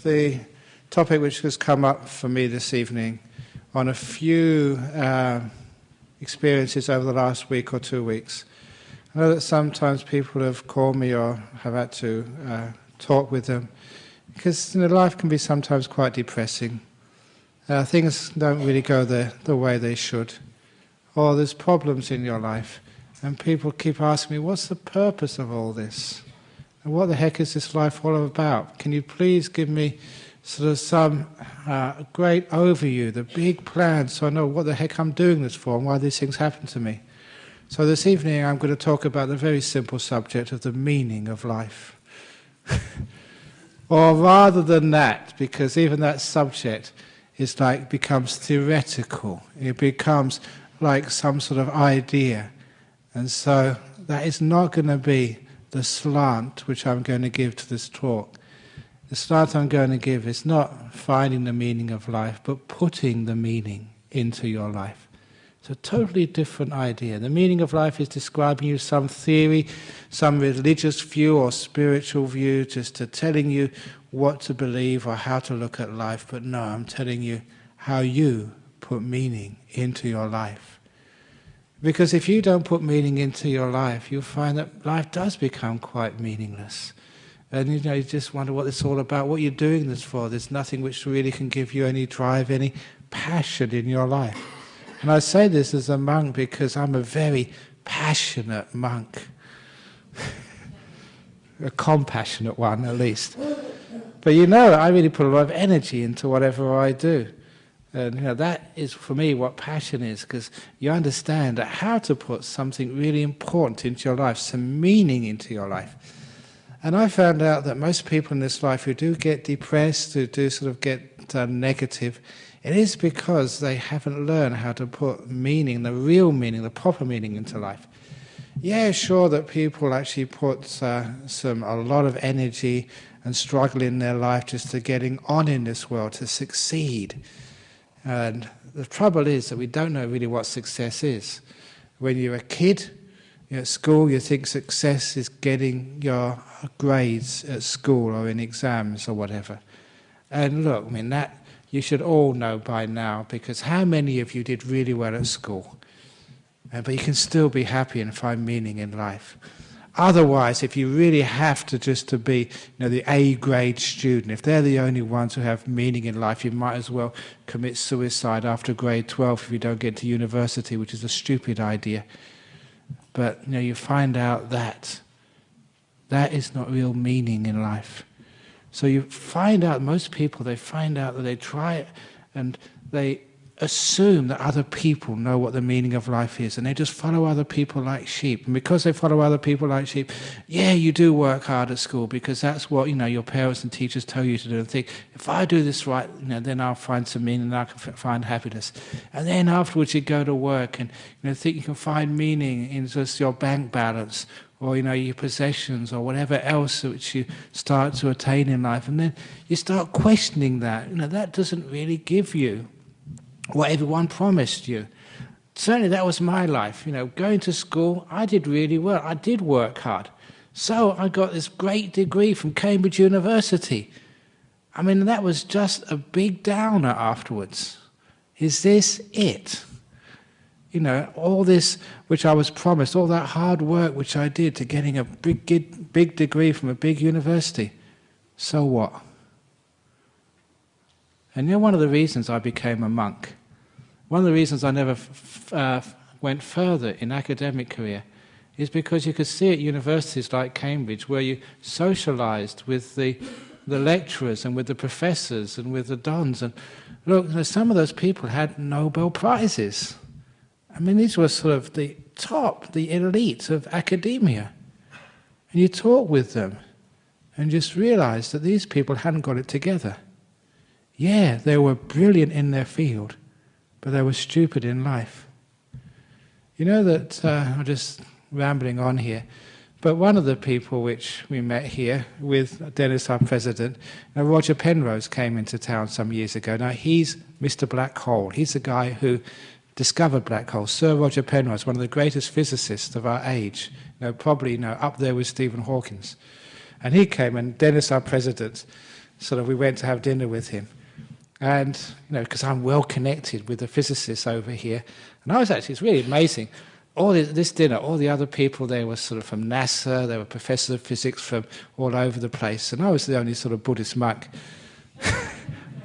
the topic which has come up for me this evening on a few experiences over the last week or 2 weeks. I know that sometimes people have called me or have had to talk with them because life can be sometimes quite depressing. Things don't really go the way they should, or there's problems in your life, and people keep asking me, what's the purpose of all this? And what the heck is this life all about? Can you please give me sort of some great overview, the big plan, so I know what the heck I'm doing this for and why these things happen to me? So this evening I'm going to talk about the very simple subject of the meaning of life. Or rather than that, because even that subject is becomes theoretical. It becomes like some sort of idea. And so that is not going to be the slant which I'm going to give to this talk. The slant I'm going to give is not finding the meaning of life, but putting the meaning into your life. It's a totally different idea. The meaning of life is describing you some theory, some religious view or spiritual view, just to telling you what to believe or how to look at life. But no, I'm telling you how you put meaning into your life. Because if you don't put meaning into your life, you'll find that life does become quite meaningless. And you just wonder what it's all about, what you're doing this for. There's nothing which really can give you any drive, any passion in your life. And I say this as a monk because I'm a very passionate monk. A compassionate one, at least. But I really put a lot of energy into whatever I do. And that is, for me, what passion is, because you understand how to put something really important into your life, some meaning into your life. And I found out that most people in this life who do get depressed, who do sort of get negative, it is because they haven't learned how to put meaning, the real meaning, the proper meaning into life. Yeah, sure that people actually put a lot of energy and struggle in their life just to getting on in this world, to succeed. And the trouble is that we don't know really what success is. When you're a kid, you're at school, you think success is getting your grades at school or in exams or whatever. And look, that you should all know by now, because how many of you did really well at school? But you can still be happy and find meaning in life. Otherwise, if you really have to be the A-grade student, if they're the only ones who have meaning in life, you might as well commit suicide after grade 12 if you don't get to university, which is a stupid idea. But you find out that is not real meaning in life. So you find out, most people, they find out that they try it and they assume that other people know what the meaning of life is, and they just follow other people like sheep. And because they follow other people like sheep, yeah, you do work hard at school because that's what your parents and teachers tell you to do, and think, if I do this right, then I'll find some meaning and I can find happiness. And then afterwards you go to work and think you can find meaning in just your bank balance or your possessions or whatever else which you start to attain in life, and then you start questioning that. That doesn't really give you what everyone promised you. Certainly that was my life. Going to school, I did really well. I did work hard. So I got this great degree from Cambridge University. That was just a big downer afterwards. Is this it? All this which I was promised, all that hard work which I did to getting a big degree from a big university. So what? And one of the reasons I became a monk, one of the reasons I never went further in academic career, is because you could see at universities like Cambridge where you socialized with the lecturers and with the professors and with the dons. And look, some of those people had Nobel Prizes. These were sort of the top, the elite of academia. And you talk with them and just realize that these people hadn't got it together. Yeah, they were brilliant in their field, but they were stupid in life. I'm just rambling on here, but one of the people which we met here with Dennis, our president, Roger Penrose came into town some years ago. Now, he's Mr. Black Hole. He's the guy who discovered black holes. Sir Roger Penrose, one of the greatest physicists of our age, probably up there with Stephen Hawking. And he came, and Dennis, our president, sort of we went to have dinner with him. And, because I'm well connected with the physicists over here. And it's really amazing. All this dinner, all the other people there were sort of from NASA, they were professors of physics from all over the place. And I was the only sort of Buddhist monk.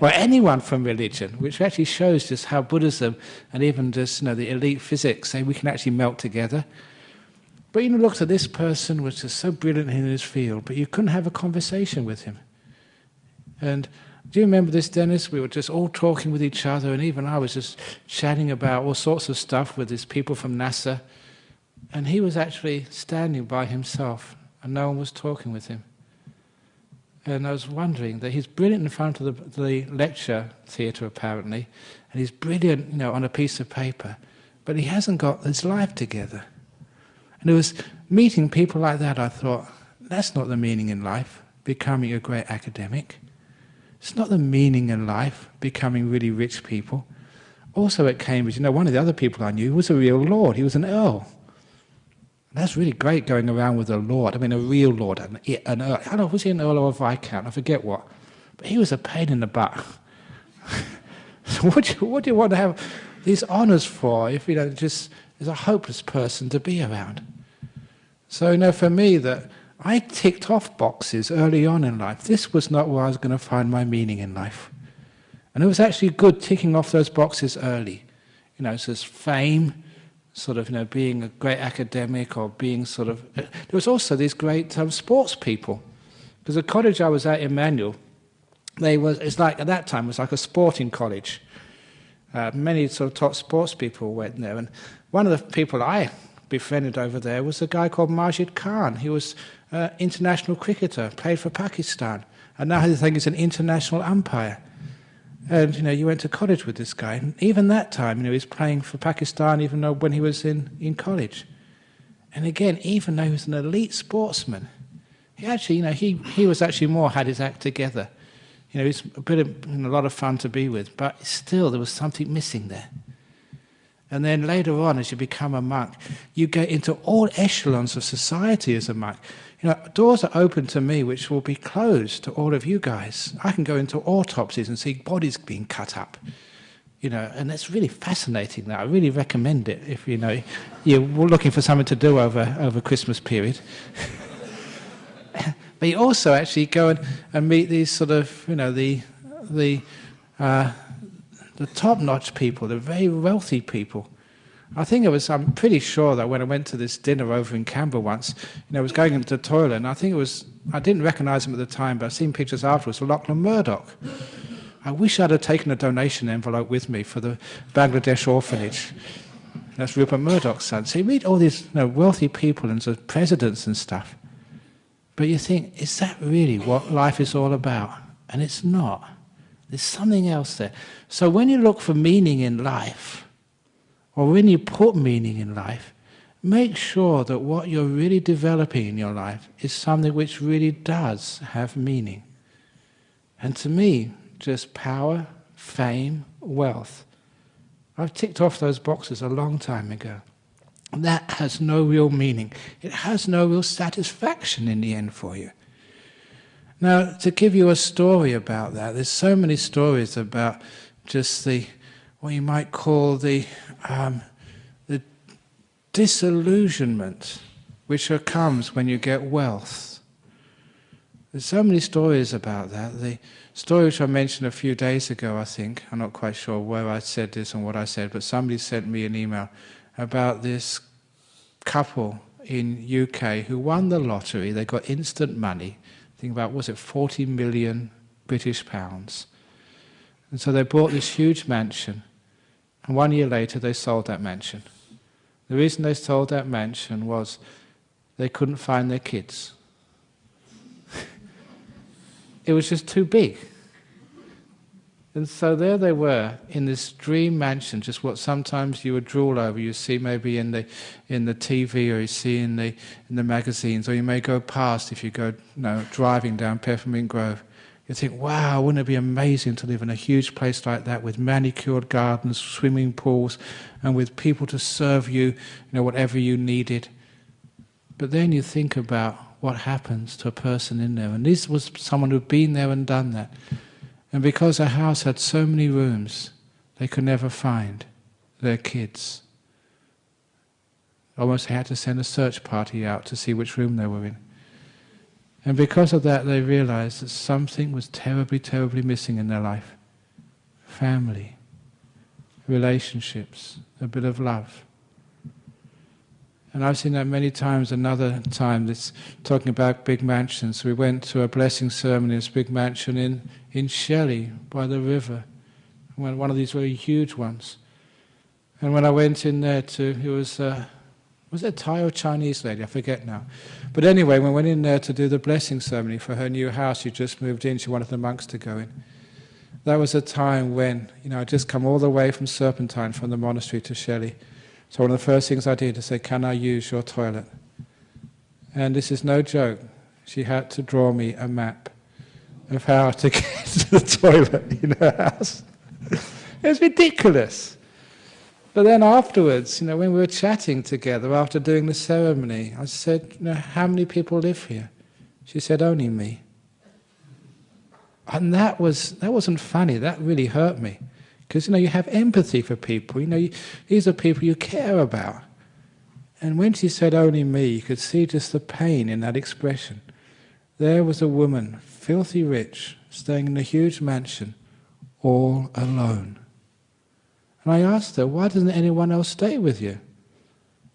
Or anyone from religion, which actually shows just how Buddhism and even just, the elite physics say we can actually melt together. But, looked at this person, was just so brilliant in his field, but you couldn't have a conversation with him. And do you remember this, Dennis? We were just all talking with each other, and even I was just chatting about all sorts of stuff with these people from NASA. And he was actually standing by himself, and no one was talking with him. And I was wondering that he's brilliant in front of the lecture theatre, apparently, and he's brilliant, on a piece of paper, but he hasn't got his life together. And it was meeting people like that, I thought, that's not the meaning in life, becoming a great academic. It's not the meaning in life, becoming really rich people. Also at Cambridge, one of the other people I knew was a real lord. He was an earl. That's really great going around with a lord. I mean, a real lord, an earl. I don't know, was he an earl or a viscount? I forget what. But he was a pain in the butt. So what do you want to have these honours for if, just is a hopeless person to be around? So, for me, that I ticked off boxes early on in life. This was not where I was going to find my meaning in life. And it was actually good ticking off those boxes early. So there's fame, sort of, being a great academic or being sort of... There was also these great sports people. Because the college I was at, Emmanuel, it's like, at that time, it was like a sporting college. Many sort of top sports people went there. And one of the people I befriended over there was a guy called Majid Khan. He was an international cricketer, played for Pakistan. And now I think he's an international umpire. And, you went to college with this guy. And even that time, he was playing for Pakistan even though when he was in college. And again, even though he was an elite sportsman, he actually, he was actually more had his act together. He's a lot of fun to be with, but still there was something missing there. And then later on, as you become a monk, you get into all echelons of society as a monk. Doors are open to me which will be closed to all of you guys. I can go into autopsies and see bodies being cut up. And that's really fascinating. Now, I really recommend it if, you're looking for something to do over Christmas period. But you also actually go and meet these sort of, the top-notch people, the very wealthy people. I'm pretty sure that when I went to this dinner over in Canberra once, I was going into the toilet, and I didn't recognise him at the time, but I've seen pictures afterwards of Lachlan Murdoch. I wish I'd have taken a donation envelope with me for the Bangladesh orphanage. That's Rupert Murdoch's son. So you meet all these wealthy people and sort of presidents and stuff. But you think, is that really what life is all about? And it's not. There's something else there. So when you look for meaning in life, or when you put meaning in life, make sure that what you're really developing in your life is something which really does have meaning. And to me, just power, fame, wealth. I've ticked off those boxes a long time ago. That has no real meaning. It has no real satisfaction in the end for you. Now, to give you a story about that, there's so many stories about just what you might call the disillusionment which comes when you get wealth. There's so many stories about that. The story which I mentioned a few days ago, I think, I'm not quite sure where I said this and what I said, but somebody sent me an email about this couple in UK who won the lottery. They got instant money. Think about, was it 40 million British pounds? And so they bought this huge mansion, and 1 year later they sold that mansion. The reason they sold that mansion was they couldn't find their kids. It was just too big. And so there they were in this dream mansion, just what sometimes you would drool over. You see maybe in the TV, or you see in the magazines, or you may go past if you go driving down Peppermint Grove. You think, wow, wouldn't it be amazing to live in a huge place like that with manicured gardens, swimming pools, and with people to serve you, whatever you needed. But then you think about what happens to a person in there. And this was someone who'd been there and done that. And because the house had so many rooms, they could never find their kids. Almost they had to send a search party out to see which room they were in. And because of that, they realized that something was terribly, terribly missing in their life. Family, relationships, a bit of love. And I've seen that many times. Another time, this talking about big mansions. We went to a blessing ceremony in this big mansion in Shelley by the river. One of these very huge ones. And when I went in there it was it a Thai or Chinese lady? I forget now. But anyway, when we went in there to do the blessing ceremony for her new house, she just moved in, she wanted the monks to go in. That was a time when, I'd just come all the way from Serpentine, from the monastery to Shelley. So one of the first things I did is say, can I use your toilet? And this is no joke. She had to draw me a map of how to get to the toilet in her house. It was ridiculous. But then afterwards, when we were chatting together after doing the ceremony, I said, how many people live here? She said, only me. And that wasn't funny. That really hurt me. Because, you have empathy for people. These are people you care about. And when she said only me, you could see just the pain in that expression. There was a woman, filthy rich, staying in a huge mansion, all alone. And I asked her, why doesn't anyone else stay with you?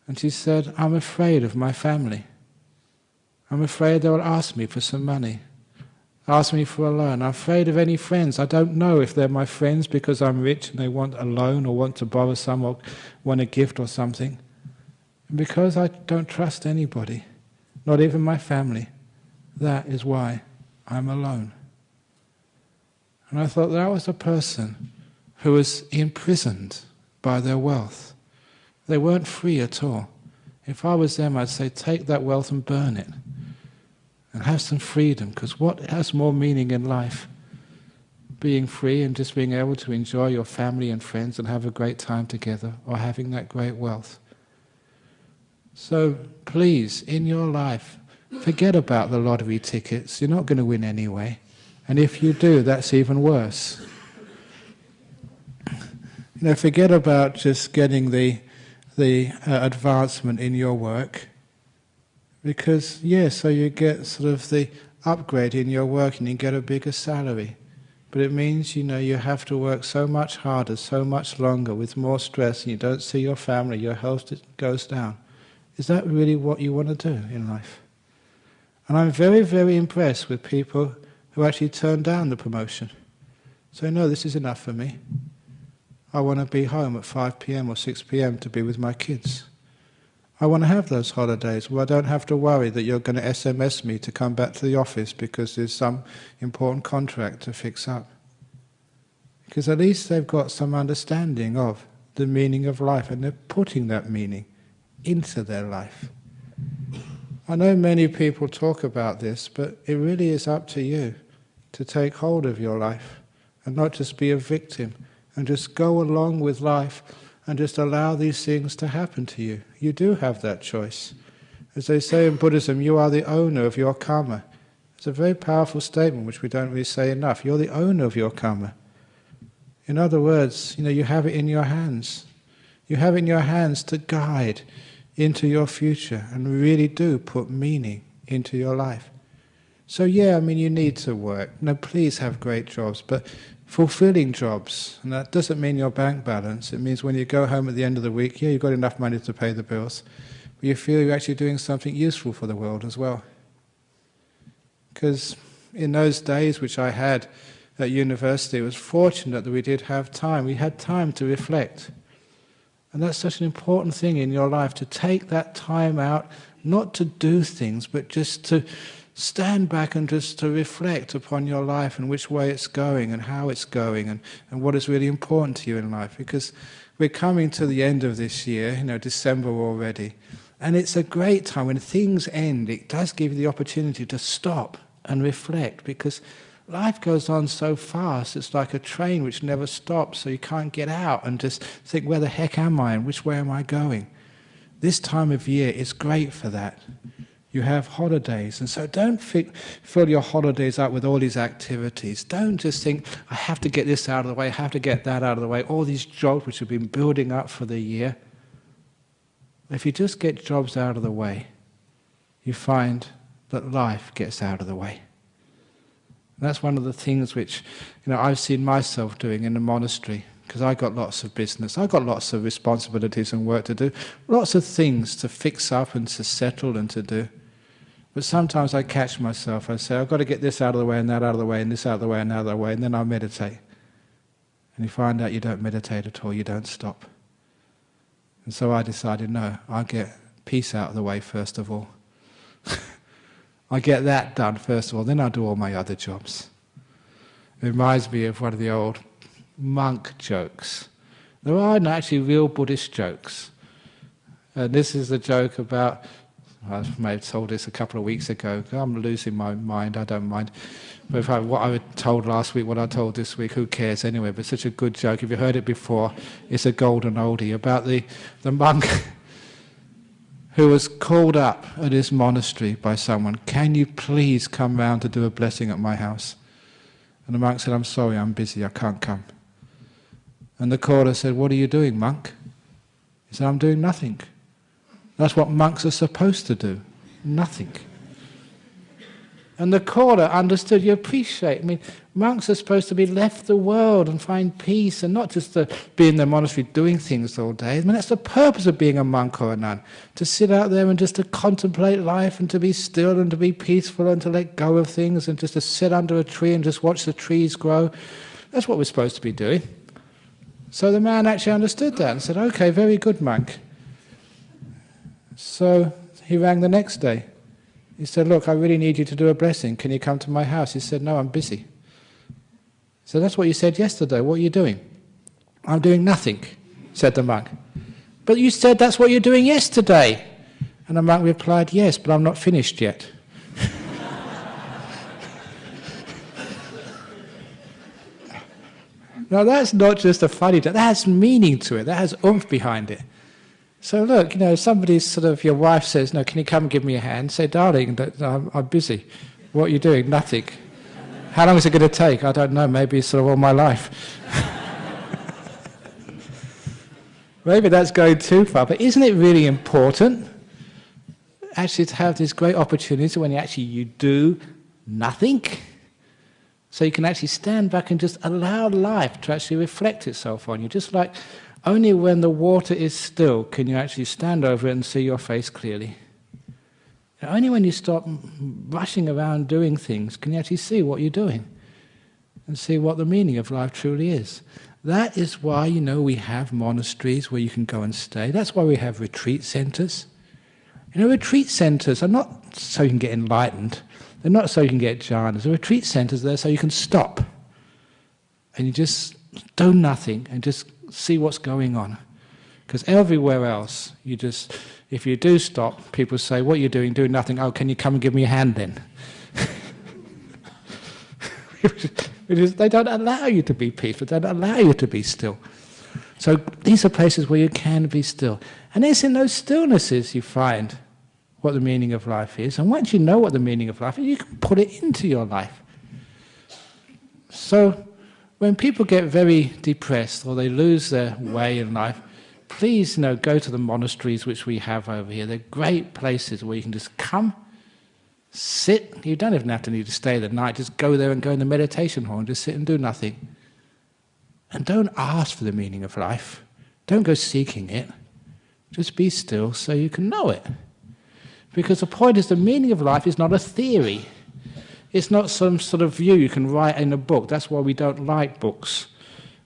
And she said, I'm afraid of my family. I'm afraid they will ask me for some money. Ask me for a loan. I'm afraid of any friends. I don't know if they're my friends because I'm rich and they want a loan or want to borrow some or want a gift or something. And because I don't trust anybody, not even my family, that is why I'm alone. And I thought that was a person who was imprisoned by their wealth. They weren't free at all. If I was them, I'd say, take that wealth and burn it. And have some freedom, because what has more meaning in life? Being free and just being able to enjoy your family and friends and have a great time together, or having that great wealth. So please, in your life, forget about the lottery tickets. You're not going to win anyway. And if you do, that's even worse. Forget about just getting the advancement in your work. Because, so you get sort of the upgrade in your work and you get a bigger salary. But it means, you have to work so much harder, so much longer, with more stress, and you don't see your family, your health goes down. Is that really what you want to do in life? And I'm very, very impressed with people who actually turn down the promotion. So, no, this is enough for me. I want to be home at 5 p.m. or 6 p.m. to be with my kids. I want to have those holidays where I don't have to worry that you're going to SMS me to come back to the office because there's some important contract to fix up. Because at least they've got some understanding of the meaning of life, and they're putting that meaning into their life. I know many people talk about this, but it really is up to you to take hold of your life and not just be a victim and just go along with life and just allow these things to happen to you. You do have that choice. As they say in Buddhism, you are the owner of your karma. It's a very powerful statement which we don't really say enough. You're the owner of your karma. In other words, you have it in your hands. You have it in your hands to guide into your future and really do put meaning into your life. So you need to work. No, please have great jobs, but fulfilling jobs. And that doesn't mean your bank balance. It means when you go home at the end of the week, you've got enough money to pay the bills, but you feel you're actually doing something useful for the world as well. Because in those days which I had at university, it was fortunate that we did have time. We had time to reflect. And that's such an important thing in your life, to take that time out, not to do things, but just to stand back and just to reflect upon your life and which way it's going and how it's going and what is really important to you in life. Because we're coming to the end of this year, December already, and it's a great time. When things end, it does give you the opportunity to stop and reflect, because life goes on so fast. It's like a train which never stops, so you can't get out and just think, where the heck am I and which way am I going? This time of year is great for that. You have holidays, and so don't fill your holidays up with all these activities. Don't just think, I have to get this out of the way, I have to get that out of the way, all these jobs which have been building up for the year. If you just get jobs out of the way, you find that life gets out of the way. And that's one of the things which I've seen myself doing in the monastery, because I got lots of business, I got lots of responsibilities and work to do, lots of things to fix up and to settle and to do. But sometimes I catch myself, I say, I've got to get this out of the way and that out of the way and this out of the way and that out of the way, and then I'll meditate. And you find out you don't meditate at all, you don't stop. And so I decided, no, I'll get peace out of the way first of all. I get that done first of all, then I'll do all my other jobs. It reminds me of one of the old monk jokes. There are actually real Buddhist jokes. And this is a joke about, I may have told this a couple of weeks ago, I'm losing my mind, I don't mind. But what I told last week, what I told this week, who cares anyway, but it's such a good joke. If you heard it before, it's a golden oldie about the monk who was called up at his monastery by someone, can you please come round to do a blessing at my house? And the monk said, I'm sorry, I'm busy, I can't come. And the caller said, what are you doing, monk? He said, I'm doing nothing. That's what monks are supposed to do, nothing. And the caller understood, you appreciate, monks are supposed to be left the world and find peace, and not just to be in their monastery doing things all day. That's the purpose of being a monk or a nun, to sit out there and just to contemplate life and to be still and to be peaceful and to let go of things and just to sit under a tree and just watch the trees grow. That's what we're supposed to be doing. So the man actually understood that and said, okay, very good, monk. So he rang the next day. He said, look, I really need you to do a blessing. Can you come to my house? He said, no, I'm busy. He said, that's what you said yesterday. What are you doing? I'm doing nothing, said the monk. But you said that's what you're doing yesterday. And the monk replied, yes, but I'm not finished yet. Now that's not just a funny joke. That has meaning to it. That has oomph behind it. So look, somebody's your wife says, no, can you come and give me a hand? Say, darling, I'm busy. What are you doing? Nothing. How long is it going to take? I don't know, maybe all my life. Maybe that's going too far, but isn't it really important actually to have this great opportunity when you do nothing? So you can actually stand back and just allow life to actually reflect itself on you, just like only when the water is still can you actually stand over it and see your face clearly. Only when you stop rushing around doing things can you actually see what you're doing and see what the meaning of life truly is. That is why, we have monasteries where you can go and stay. That's why we have retreat centers. Retreat centers are not so you can get enlightened. They're not so you can get jhanas. The retreat centers are there so you can stop and you just do nothing and just see what's going on. Because everywhere else, if you do stop, people say, what are you doing? Doing nothing. Oh, can you come and give me a hand then? They don't allow you to be peaceful. They don't allow you to be still. So these are places where you can be still. And it's in those stillnesses you find what the meaning of life is. And once you know what the meaning of life is, you can put it into your life. So when people get very depressed or they lose their way in life, please go to the monasteries which we have over here. They're great places where you can just come, sit. You don't even have to need to stay the night. Just go there and go in the meditation hall and just sit and do nothing. And don't ask for the meaning of life. Don't go seeking it. Just be still so you can know it. Because the point is the meaning of life is not a theory. It's not some sort of view you can write in a book. That's why we don't like books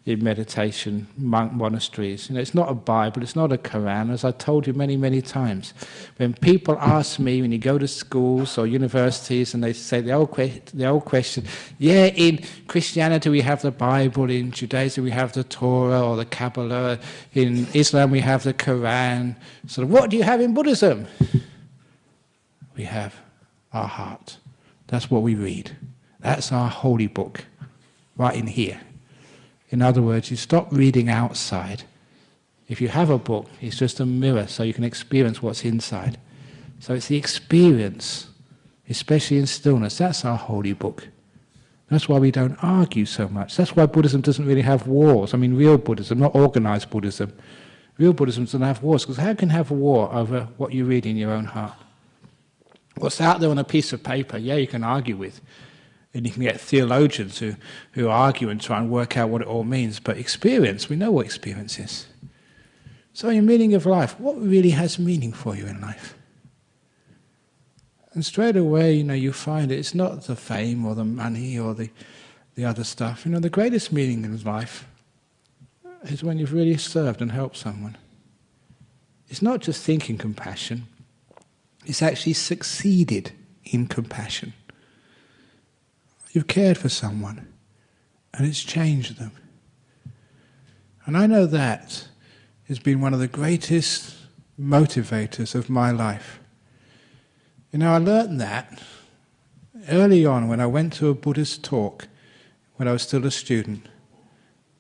in meditation, monasteries. It's not a Bible, it's not a Quran, as I told you many, many times. When people ask me, when you go to schools or universities, and they say the old question, yeah, in Christianity we have the Bible, in Judaism we have the Torah or the Kabbalah, in Islam we have the Quran. So what do you have in Buddhism? We have our heart. That's what we read. That's our holy book, right in here. In other words, you stop reading outside. If you have a book, it's just a mirror so you can experience what's inside. So it's the experience, especially in stillness. That's our holy book. That's why we don't argue so much. That's why Buddhism doesn't really have wars. I mean, real Buddhism, not organized Buddhism. Real Buddhism doesn't have wars, because how can you have a war over what you read in your own heart? What's out there on a piece of paper, yeah, you can argue with. And you can get theologians who argue and try and work out what it all means. But experience, we know what experience is. So your meaning of life, what really has meaning for you in life? And straight away, you find it's not the fame or the money or the other stuff. The greatest meaning in life is when you've really served and helped someone. It's not just thinking compassion, it's actually succeeded in compassion. You've cared for someone, and it's changed them. And I know that has been one of the greatest motivators of my life. I learned that early on when I went to a Buddhist talk when I was still a student.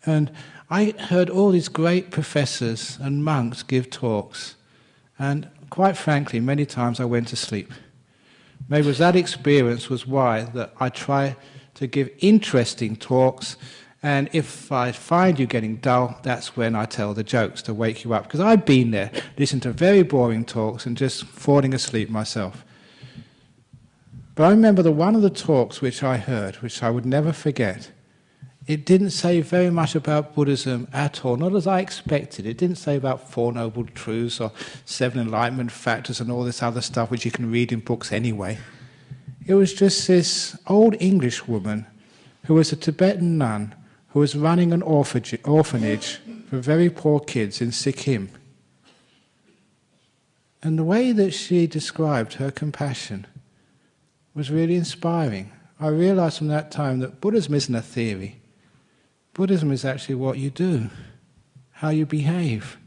And I heard all these great professors and monks give talks. And quite frankly, many times I went to sleep. Maybe it was that experience was why that I try to give interesting talks, and if I find you getting dull, that's when I tell the jokes to wake you up. Because I've been there, listening to very boring talks and just falling asleep myself. But I remember one of the talks which I heard, which I would never forget, it didn't say very much about Buddhism at all, not as I expected. It didn't say about Four Noble Truths or Seven Enlightenment Factors and all this other stuff which you can read in books anyway. It was just this old English woman who was a Tibetan nun who was running an orphanage for very poor kids in Sikkim. And the way that she described her compassion was really inspiring. I realized from that time that Buddhism isn't a theory. Buddhism is actually what you do, how you behave.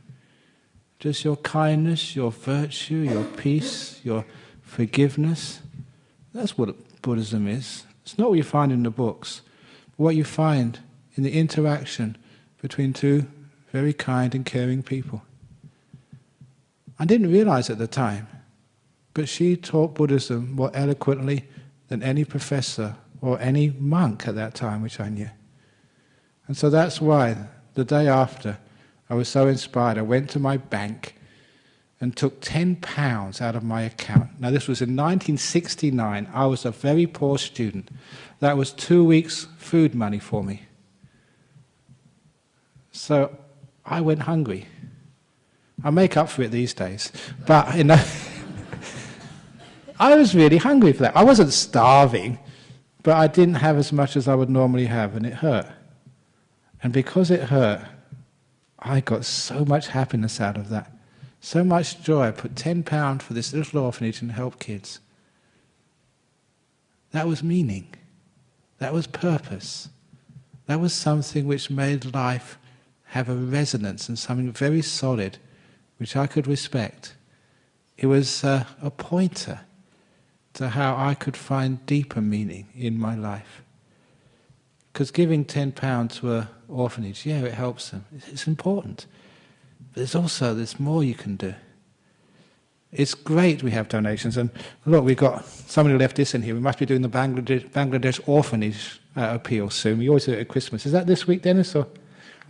Just your kindness, your virtue, your peace, your forgiveness. That's what Buddhism is. It's not what you find in the books, but what you find in the interaction between two very kind and caring people. I didn't realize at the time, but she taught Buddhism more eloquently than any professor or any monk at that time which I knew. And so that's why the day after I was so inspired, I went to my bank and took £10 out of my account. Now this was in 1969. I was a very poor student. That was 2 weeks' food money for me. So I went hungry. I make up for it these days. But I was really hungry for that. I wasn't starving, but I didn't have as much as I would normally have, and it hurt. And because it hurt, I got so much happiness out of that. So much joy. I put £10 for this little orphanage and help kids. That was meaning. That was purpose. That was something which made life have a resonance and something very solid, which I could respect. It was a pointer to how I could find deeper meaning in my life. Because giving £10 to an orphanage, yeah, it helps them. It's important. But there's more you can do. It's great we have donations. And look, we've got somebody left this in here. We must be doing the Bangladesh orphanage appeal soon. We always do it at Christmas. Is that this week, Dennis? Or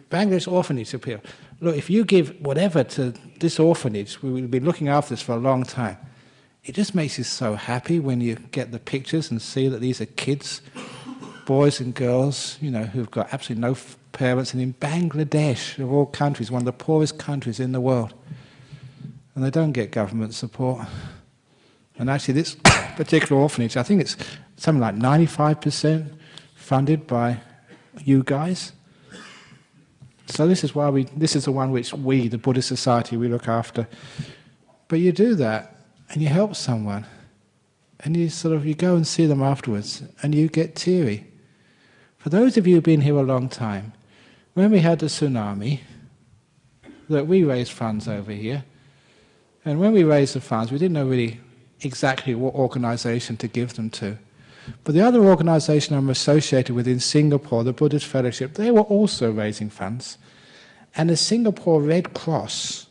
Bangladesh orphanage appeal. Look, if you give whatever to this orphanage, we will be looking after this for a long time. It just makes you so happy when you get the pictures and see that these are kids, boys and girls, who've got absolutely no parents, and in Bangladesh, of all countries, one of the poorest countries in the world. And they don't get government support. And actually this particular orphanage, I think it's something like 95% funded by you guys. So this is the one which we, the Buddhist Society, we look after. But you do that, and you help someone, and you go and see them afterwards, and you get teary. For those of you who've been here a long time, when we had the tsunami, that we raised funds over here, and when we raised the funds, we didn't know really exactly what organisation to give them to. But the other organisation I'm associated with in Singapore, the Buddhist Fellowship, they were also raising funds. And the Singapore Red Cross,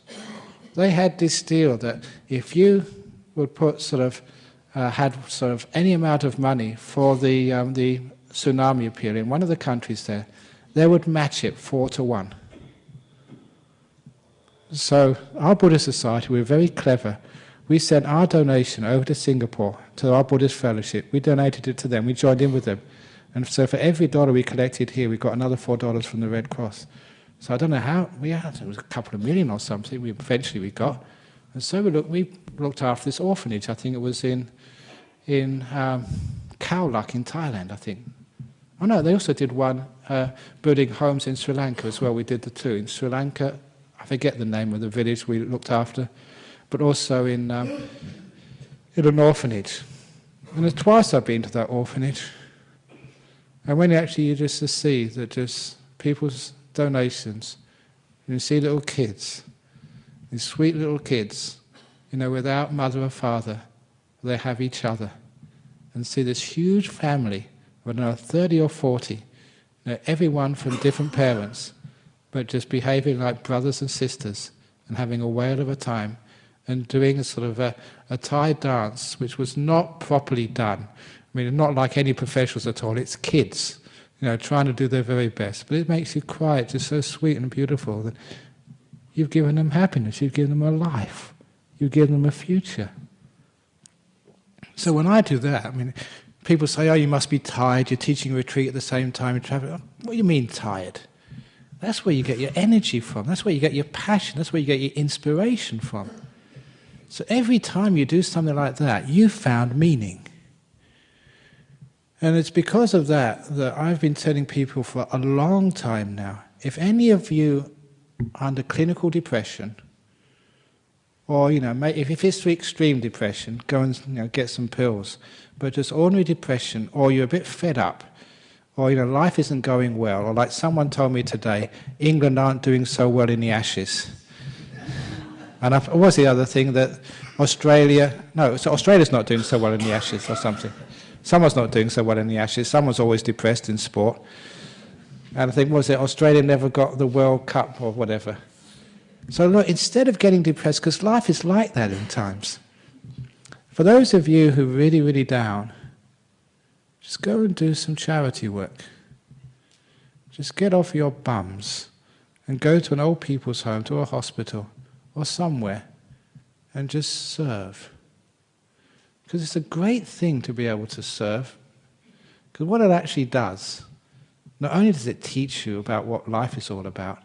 they had this deal that if you would put had any amount of money for the tsunami appeal in one of the countries there, they would match it 4-1. So our Buddhist society, we were very clever. We sent our donation over to Singapore to our Buddhist fellowship. We donated it to them. We joined in with them. And so for every dollar we collected here, we got another $4 from the Red Cross. So I don't know how, it was a couple of million or something eventually we got. And so we looked after this orphanage. I think it was in Khao Lak in Thailand, I think. Oh no, they also did one building homes in Sri Lanka as well. We did the two. In Sri Lanka, I forget the name of the village we looked after, but also in an orphanage. And twice I've been to that orphanage. And when you just see that just people's donations, you see little kids, these sweet little kids, without mother or father, they have each other. And see this huge family, I don't know, 30 or 40, everyone from different parents, but just behaving like brothers and sisters and having a whale of a time and doing a Thai dance which was not properly done. I mean, not like any professionals at all, it's kids, trying to do their very best. But it makes you cry, it's just so sweet and beautiful that you've given them happiness, you've given them a life, you've given them a future. So when I do that, people say, oh, you must be tired, you're teaching a retreat at the same time, you're traveling. What do you mean tired? That's where you get your energy from, that's where you get your passion, that's where you get your inspiration from. So every time you do something like that, you've found meaning. And it's because of that I've been telling people for a long time now, if any of you are under clinical depression, or if it's extreme depression, go and get some pills. But just ordinary depression, or you're a bit fed up, or life isn't going well, or like someone told me today, England aren't doing so well in the Ashes. And what was the other thing that Australia's not doing so well in the Ashes or something. Someone's not doing so well in the Ashes. Someone's always depressed in sport. And I think, Australia never got the World Cup or whatever. So look, instead of getting depressed, because life is like that in times, for those of you who are really, really down, just go and do some charity work. Just get off your bums and go to an old people's home, to a hospital, or somewhere, and just serve. Because it's a great thing to be able to serve. Because what it actually does, not only does it teach you about what life is all about,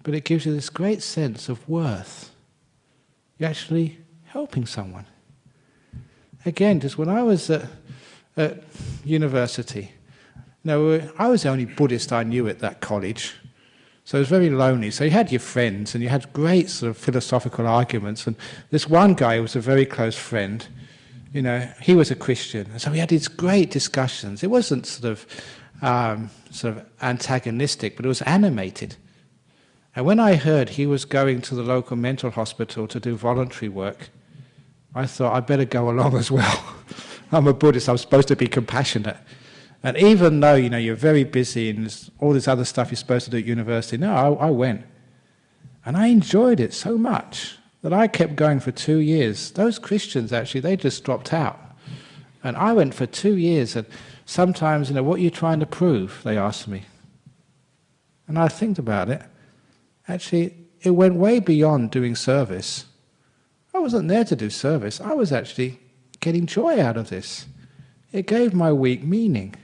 but it gives you this great sense of worth. You're actually helping someone. Again, just when I was at university, I was the only Buddhist I knew at that college. So it was very lonely. So you had your friends, and you had great philosophical arguments. And this one guy who was a very close friend, he was a Christian. And so we had these great discussions. It wasn't antagonistic, but it was animated. And when I heard he was going to the local mental hospital to do voluntary work, I thought, I'd better go along as well. I'm a Buddhist, I'm supposed to be compassionate. And even though, you're very busy and there's all this other stuff you're supposed to do at university, no, I went. And I enjoyed it so much that I kept going for 2 years. Those Christians, actually, they just dropped out. And I went for 2 years, and sometimes, what are you trying to prove, they asked me. And I think about it. Actually, it went way beyond doing service. I wasn't there to do service. I was actually getting joy out of this. It gave my week meaning.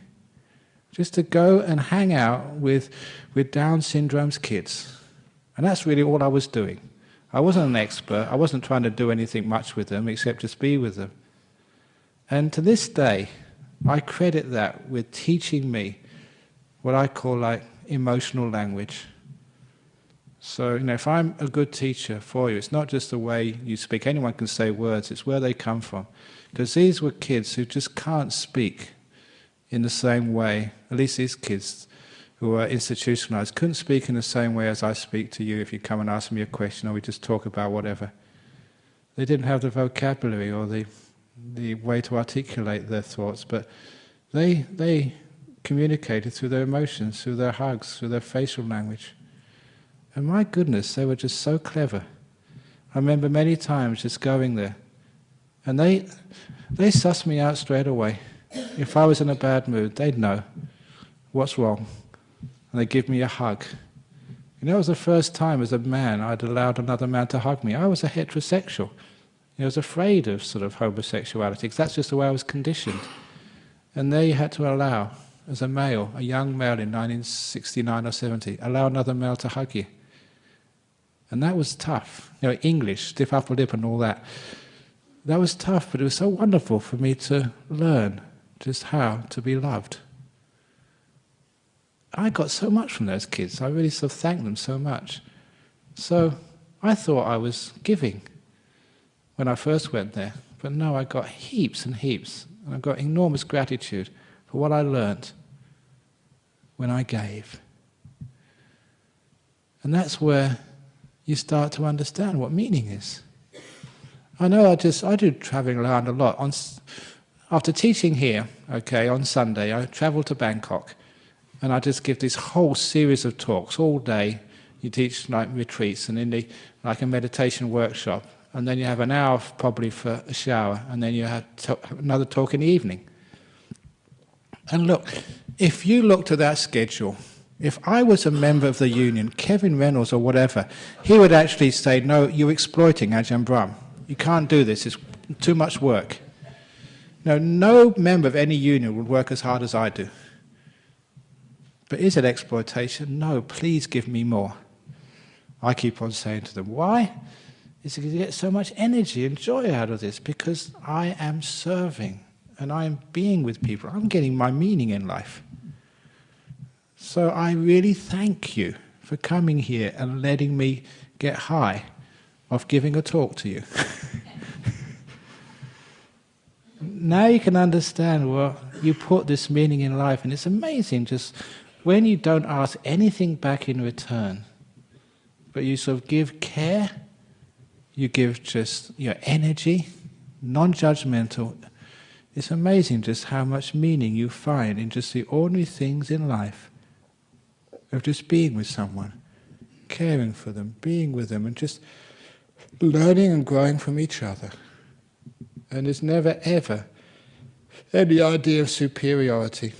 Just to go and hang out with Down syndrome's kids. And that's really all I was doing. I wasn't an expert. I wasn't trying to do anything much with them except just be with them. And to this day, I credit that with teaching me what I call emotional language. So, if I'm a good teacher for you, it's not just the way you speak. Anyone can say words, it's where they come from. Because these were kids who just can't speak in the same way, at least these kids who are institutionalized, couldn't speak in the same way as I speak to you if you come and ask me a question or we just talk about whatever. They didn't have the vocabulary or the way to articulate their thoughts, but they communicated through their emotions, through their hugs, through their facial language. And my goodness, they were just so clever. I remember many times just going there And they suss me out straight away. If I was in a bad mood, they'd know what's wrong. And they'd give me a hug. You know, it was the first time as a man I'd allowed another man to hug me. I was a heterosexual. I was afraid of sort of homosexuality, because that's just the way I was conditioned. And there you had to allow, as a male, a young male in 1969 or 70, allow another male to hug you. And that was tough. You know, English, stiff upper lip and all that. That was tough, but it was so wonderful for me to learn just how to be loved. I got so much from those kids. I really sort of thanked them so much. So I thought I was giving when I first went there. But no, I got heaps and heaps. And I got enormous gratitude for what I learnt when I gave. And that's where you start to understand what meaning is. I know I do travelling around a lot. After teaching here, on Sunday, I travel to Bangkok, and I just give this whole series of talks all day. You teach like retreats, and then like a meditation workshop, and then you have an hour probably for a shower, and then you have another talk in the evening. And look, if you looked at that schedule, if I was a member of the union, Kevin Reynolds or whatever, he would actually say, no, you're exploiting Ajahn Brahm. You can't do this, it's too much work. No member of any union would work as hard as I do. But is it exploitation? No, please give me more. I keep on saying to them, why? It's because you get so much energy and joy out of this, because I am serving and I am being with people. I'm getting my meaning in life. So I really thank you for coming here and letting me get high off giving a talk to you. Now you can understand what you put this meaning in life, and it's amazing just when you don't ask anything back in return, but you sort of give care, you give just your energy, non-judgmental. It's amazing just how much meaning you find in just the ordinary things in life of just being with someone, caring for them, being with them, and just learning and growing from each other. And there's never ever any idea of superiority,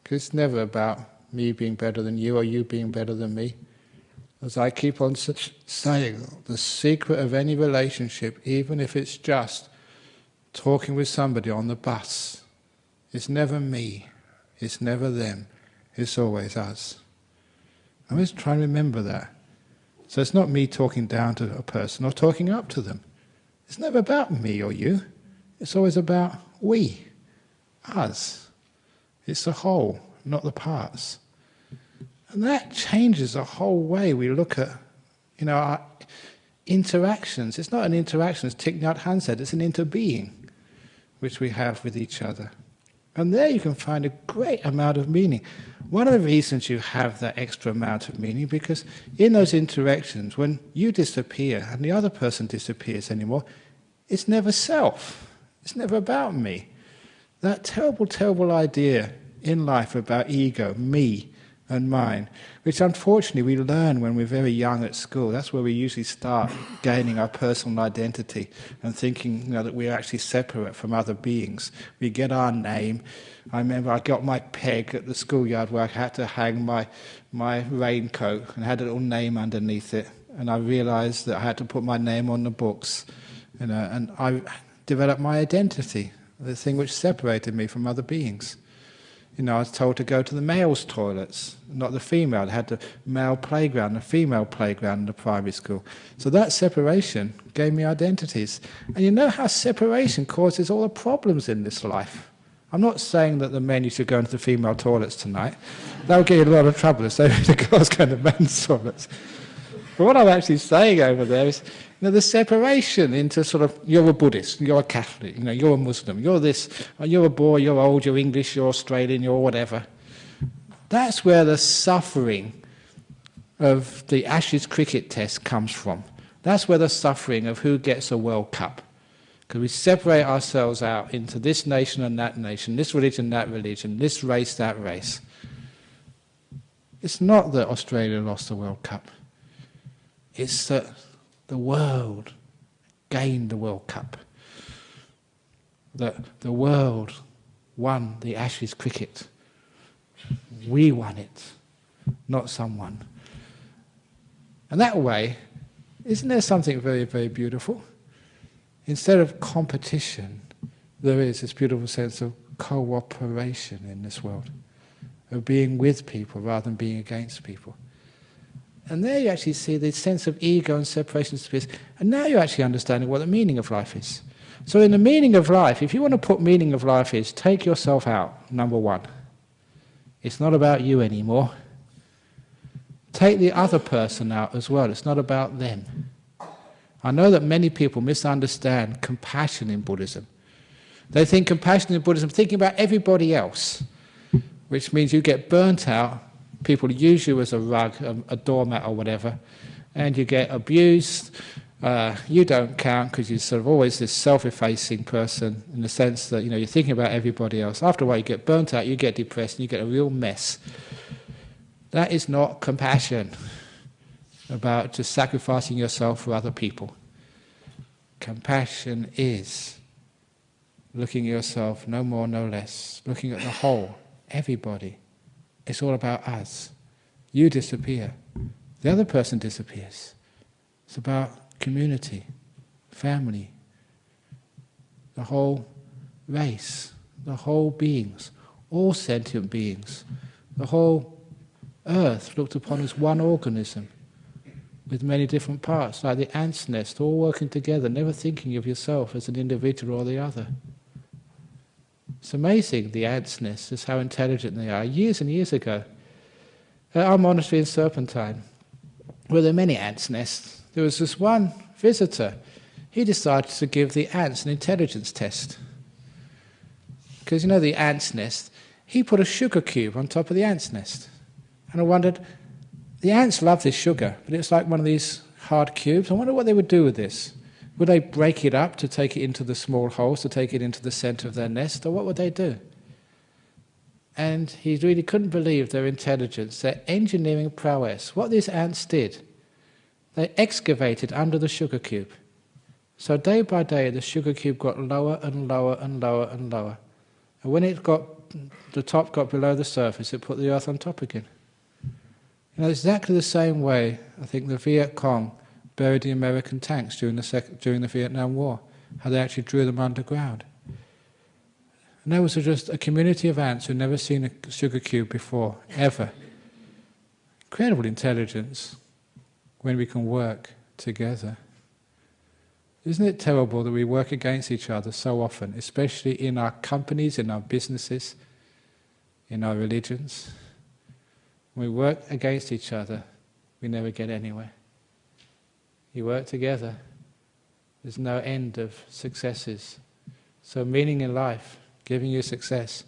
because it's never about me being better than you or you being better than me. As I keep on saying, the secret of any relationship, even if it's just talking with somebody on the bus, it's never me, it's never them, it's always us. I'm just trying to remember that. So it's not me talking down to a person or talking up to them. It's never about me or you. It's always about we, us. It's the whole, not the parts. And that changes the whole way we look at, our interactions. It's not an interaction, as Thich Nhat Hanh said, it's an interbeing which we have with each other. And there you can find a great amount of meaning. One of the reasons you have that extra amount of meaning, because in those interactions, when you disappear and the other person disappears anymore, it's never self. It's never about me. That terrible, terrible idea in life about ego, me and mine, which unfortunately we learn when we're very young at school. That's where we usually start gaining our personal identity and thinking that we're actually separate from other beings. We get our name. I remember I got my peg at the schoolyard where I had to hang my raincoat and had a little name underneath it. And I realized that I had to put my name on the books. And I developed my identity, the thing which separated me from other beings. I was told to go to the male's toilets, not the female. They had the male playground, the female playground in the primary school. So that separation gave me identities. And you know how separation causes all the problems in this life. I'm not saying that the men you should go into the female toilets tonight. That would get you in a lot of trouble, so the girls go to men's toilets. But what I'm actually saying over there is, the separation into sort of, you're a Buddhist, you're a Catholic, you're a Muslim, you're this, you're a boy, you're old, you're English, you're Australian, you're whatever. That's where the suffering of the Ashes cricket test comes from. That's where the suffering of who gets a World Cup. Because we separate ourselves out into this nation and that nation, this religion, that religion, this race, that race. It's not that Australia lost the World Cup. It's that the world gained the World Cup. that the world won the Ashes cricket. We won it, not someone. And that way, isn't there something very, very beautiful? Instead of competition, there is this beautiful sense of cooperation in this world, of being with people rather than being against people. And there you actually see the sense of ego and separation of space. And now you're actually understanding what the meaning of life is. So in the meaning of life, if you want to put meaning of life is, take yourself out, number one. It's not about you anymore. Take the other person out as well. It's not about them. I know that many people misunderstand compassion in Buddhism. They think compassion in Buddhism, thinking about everybody else, which means you get burnt out, people use you as a rug, a doormat or whatever, and you get abused. You don't count because you're sort of always this self-effacing person in the sense that you're thinking about everybody else. After a while you get burnt out, you get depressed, and you get a real mess. That is not compassion about just sacrificing yourself for other people. Compassion is looking at yourself, no more, no less, looking at the whole, everybody. It's all about us. You disappear. The other person disappears. It's about community, family, the whole race, the whole beings, all sentient beings, the whole earth looked upon as one organism with many different parts, like the ant's nest, all working together, never thinking of yourself as an individual or the other. It's amazing, the ants' nest, is how intelligent they are. Years and years ago, at our monastery in Serpentine, where there are many ants' nests, there was this one visitor. He decided to give the ants an intelligence test. Because the ants' nest, he put a sugar cube on top of the ants' nest. And I wondered, the ants love this sugar, but it's like one of these hard cubes. I wonder what they would do with this. Would they break it up to take it into the small holes, to take it into the center of their nest, or what would they do? And he really couldn't believe their intelligence, their engineering prowess. What these ants did, they excavated under the sugar cube. So day by day, the sugar cube got lower and lower and lower and lower. And when the top got below the surface, it put the earth on top again. Exactly the same way, I think the Viet Cong buried the American tanks during the Vietnam War, how they actually drew them underground. And there was just a community of ants who'd never seen a sugar cube before, ever. Incredible intelligence when we can work together. Isn't it terrible that we work against each other so often, especially in our companies, in our businesses, in our religions? When we work against each other, we never get anywhere. You work together, there's no end of successes. So meaning in life, giving you success,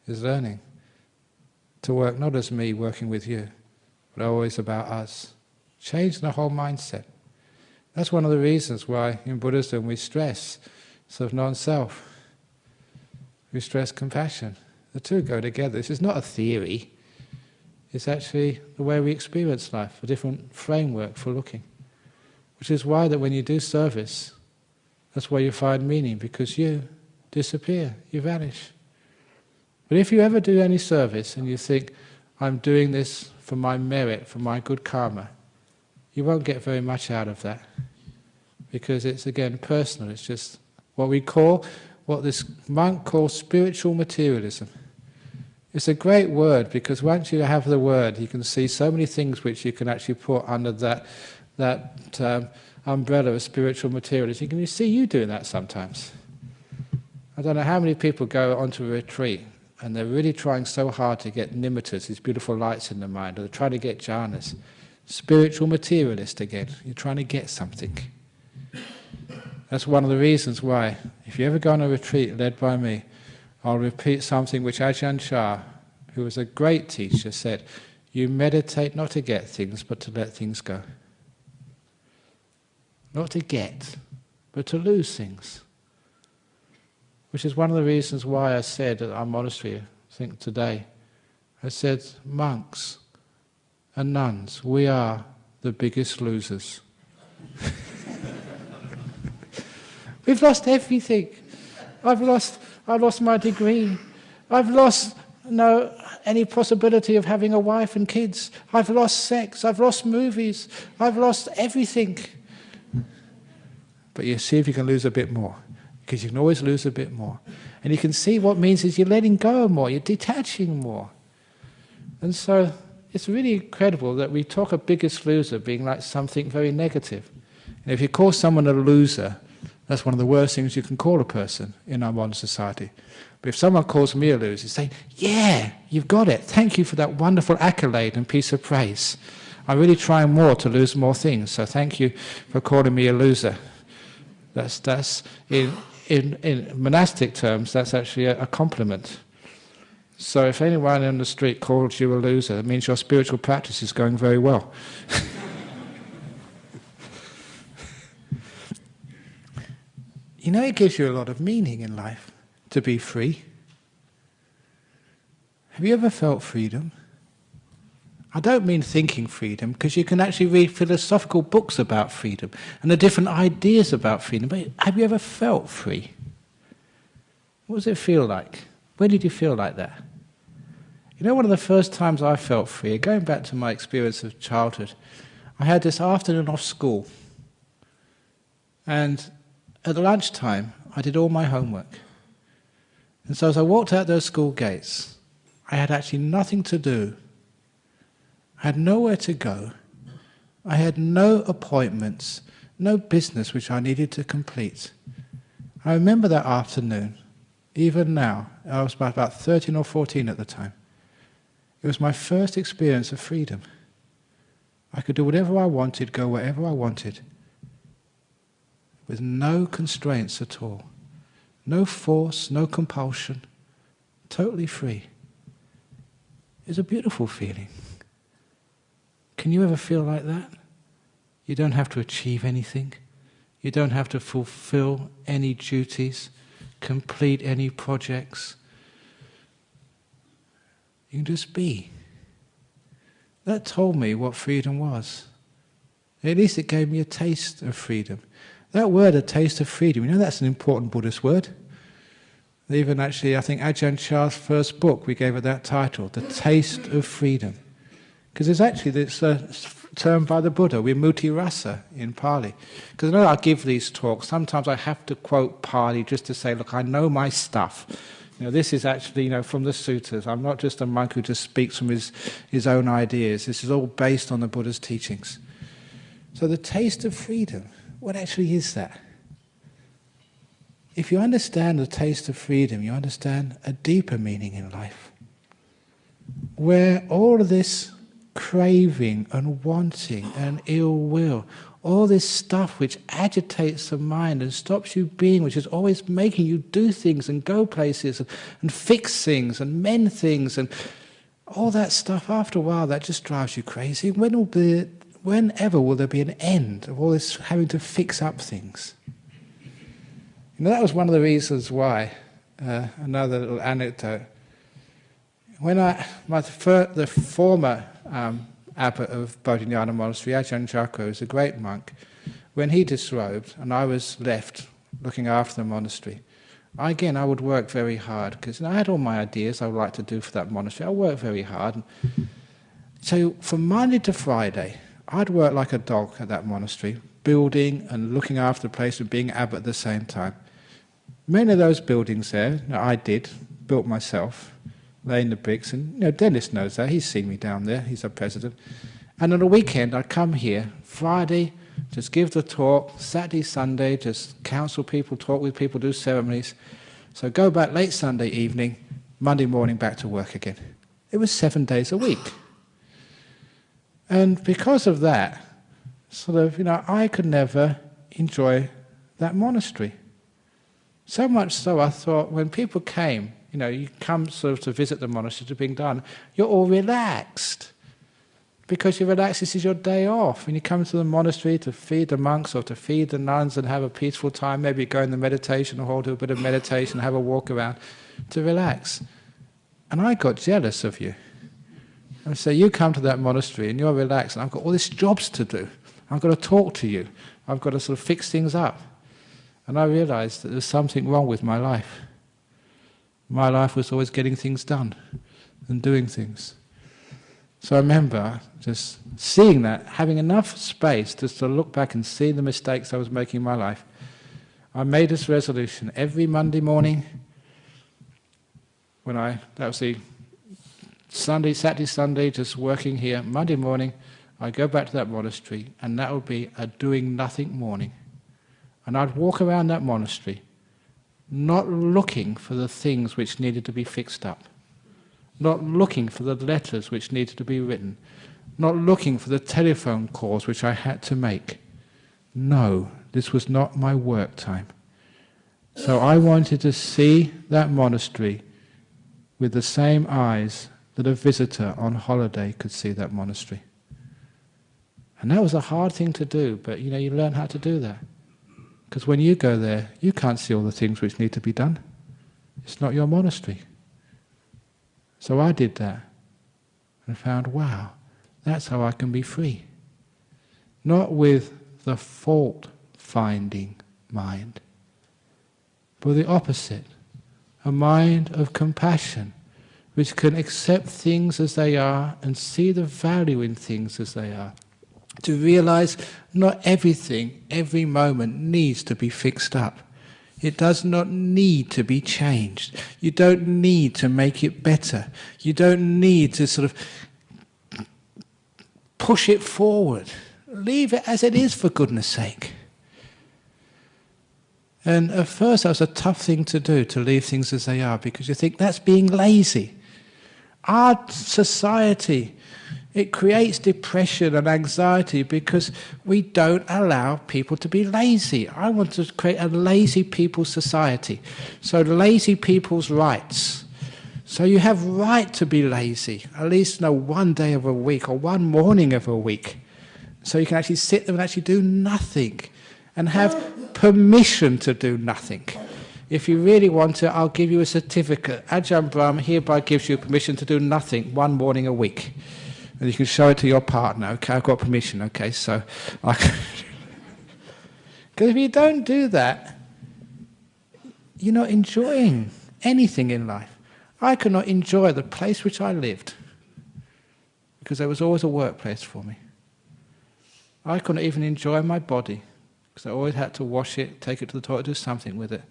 is learning to work not as me working with you, but always about us. Change the whole mindset. That's one of the reasons why in Buddhism we stress sort of non-self. We stress compassion. The two go together. This is not a theory. It's actually the way we experience life, a different framework for looking. Which is why that when you do service, that's where you find meaning, because you disappear, you vanish. But if you ever do any service and you think, I'm doing this for my merit, for my good karma, you won't get very much out of that. Because it's, again, personal. It's just what this monk calls spiritual materialism. It's a great word, because once you have the word, you can see so many things which you can actually put under that umbrella of spiritual materialism. You see you doing that sometimes. I don't know how many people go onto a retreat and they're really trying so hard to get nimittas, these beautiful lights in the mind, or they're trying to get jhanas. Spiritual materialist again. You're trying to get something. That's one of the reasons why, if you ever go on a retreat led by me, I'll repeat something which Ajahn Brahm, who was a great teacher, said, you meditate not to get things, but to let things go. Not to get, but to lose things. Which is one of the reasons why I said at our monastery, I think today, I said, monks and nuns, we are the biggest losers. We've lost everything. I've lost my degree. I've lost any possibility of having a wife and kids. I've lost sex. I've lost movies. I've lost everything. But you see if you can lose a bit more, because you can always lose a bit more. And you can see what it means is you're letting go more, you're detaching more. And so it's really incredible that we talk of biggest loser being like something very negative. And if you call someone a loser, that's one of the worst things you can call a person in our modern society. But if someone calls me a loser, say, yeah, you've got it. Thank you for that wonderful accolade and piece of praise. I'm really trying more to lose more things, so thank you for calling me a loser. That's in monastic terms, that's actually a compliment. So if anyone on the street calls you a loser, it means your spiritual practice is going very well. It gives you a lot of meaning in life to be free. Have you ever felt freedom? I don't mean thinking freedom, because you can actually read philosophical books about freedom and the different ideas about freedom, but have you ever felt free? What does it feel like? When did you feel like that? One of the first times I felt free, going back to my experience of childhood, I had this afternoon off school, and at lunchtime I did all my homework. And so as I walked out those school gates, I had actually nothing to do. I had nowhere to go. I had no appointments, no business which I needed to complete. I remember that afternoon, even now. I was about 13 or 14 at the time. It was my first experience of freedom. I could do whatever I wanted, go wherever I wanted, with no constraints at all. No force, no compulsion, totally free. It's a beautiful feeling. Can you ever feel like that? You don't have to achieve anything. You don't have to fulfill any duties, complete any projects. You can just be. That told me what freedom was. At least it gave me a taste of freedom. That word, a taste of freedom, that's an important Buddhist word. Even actually, I think Ajahn Chah's first book, we gave it that title, The Taste of Freedom. Because there's actually this term by the Buddha, Vimutti rasa in Pali. Because I give these talks, sometimes I have to quote Pali just to say, look, I know my stuff. This is actually, from the sutras. I'm not just a monk who just speaks from his own ideas. This is all based on the Buddha's teachings. So the taste of freedom, what actually is that? If you understand the taste of freedom, you understand a deeper meaning in life, where all of this craving and wanting and ill will, all this stuff which agitates the mind and stops you being, which is always making you do things and go places and fix things and mend things, and all that stuff, after a while, that just drives you crazy. Whenever will there be an end of all this having to fix up things? That was one of the reasons why, another little anecdote, when the former Abbot of Bodhinyana Monastery, Ajahn Brahm, was a great monk, when he disrobed and I was left looking after the monastery, I would work very hard, because I had all my ideas I would like to do for that monastery. I worked very hard. So from Monday to Friday, I'd work like a dog at that monastery, building and looking after the place and being abbot at the same time. Many of those buildings there, I built myself, laying the bricks, and Dennis knows that, he's seen me down there, he's our president. And on a weekend I'd come here, Friday, just give the talk, Saturday, Sunday, just counsel people, talk with people, do ceremonies. So go back late Sunday evening, Monday morning back to work again. It was 7 days a week. And because of that, I could never enjoy that monastery. So much so I thought when people came, you come sort of to visit the monastery to being done, you're all relaxed. Because you're relaxed, this is your day off. When you come to the monastery to feed the monks or to feed the nuns and have a peaceful time, maybe go in the meditation hall, do a bit of meditation, have a walk around, to relax. And I got jealous of you. And so you come to that monastery and you're relaxed, and I've got all these jobs to do. I've got to talk to you. I've got to sort of fix things up. And I realized that there was something wrong with my life. My life was always getting things done and doing things. So I remember just seeing that, having enough space just to look back and see the mistakes I was making in my life. I made this resolution every Monday morning, that was the Saturday, Sunday, just working here. Monday morning, I go back to that monastery, and that would be a doing nothing morning. And I'd walk around that monastery, not looking for the things which needed to be fixed up, not looking for the letters which needed to be written, not looking for the telephone calls which I had to make. No, this was not my work time. So I wanted to see that monastery with the same eyes that a visitor on holiday could see that monastery. And that was a hard thing to do, but you learn how to do that. Because when you go there, you can't see all the things which need to be done. It's not your monastery. So I did that and found, wow, that's how I can be free. Not with the fault-finding mind, but the opposite, a mind of compassion, which can accept things as they are and see the value in things as they are. To realize not everything, every moment needs to be fixed up. It does not need to be changed. You don't need to make it better. You don't need to sort of push it forward. Leave it as it is, for goodness sake. And at first that was a tough thing to do, to leave things as they are, because you think that's being lazy. Our society, it creates depression and anxiety because we don't allow people to be lazy. I want to create a lazy people's society. So lazy people's rights. So you have right to be lazy, at least one day of a week or one morning of a week. So you can actually sit there and actually do nothing and have permission to do nothing. If you really want to, I'll give you a certificate. Ajahn Brahm hereby gives you permission to do nothing one morning a week. And you can show it to your partner. Okay, I've got permission. Okay, so I can... Because if you don't do that, you're not enjoying anything in life. I could not enjoy the place which I lived because there was always a workplace for me. I couldn't even enjoy my body because I always had to wash it, take it to the toilet, do something with it.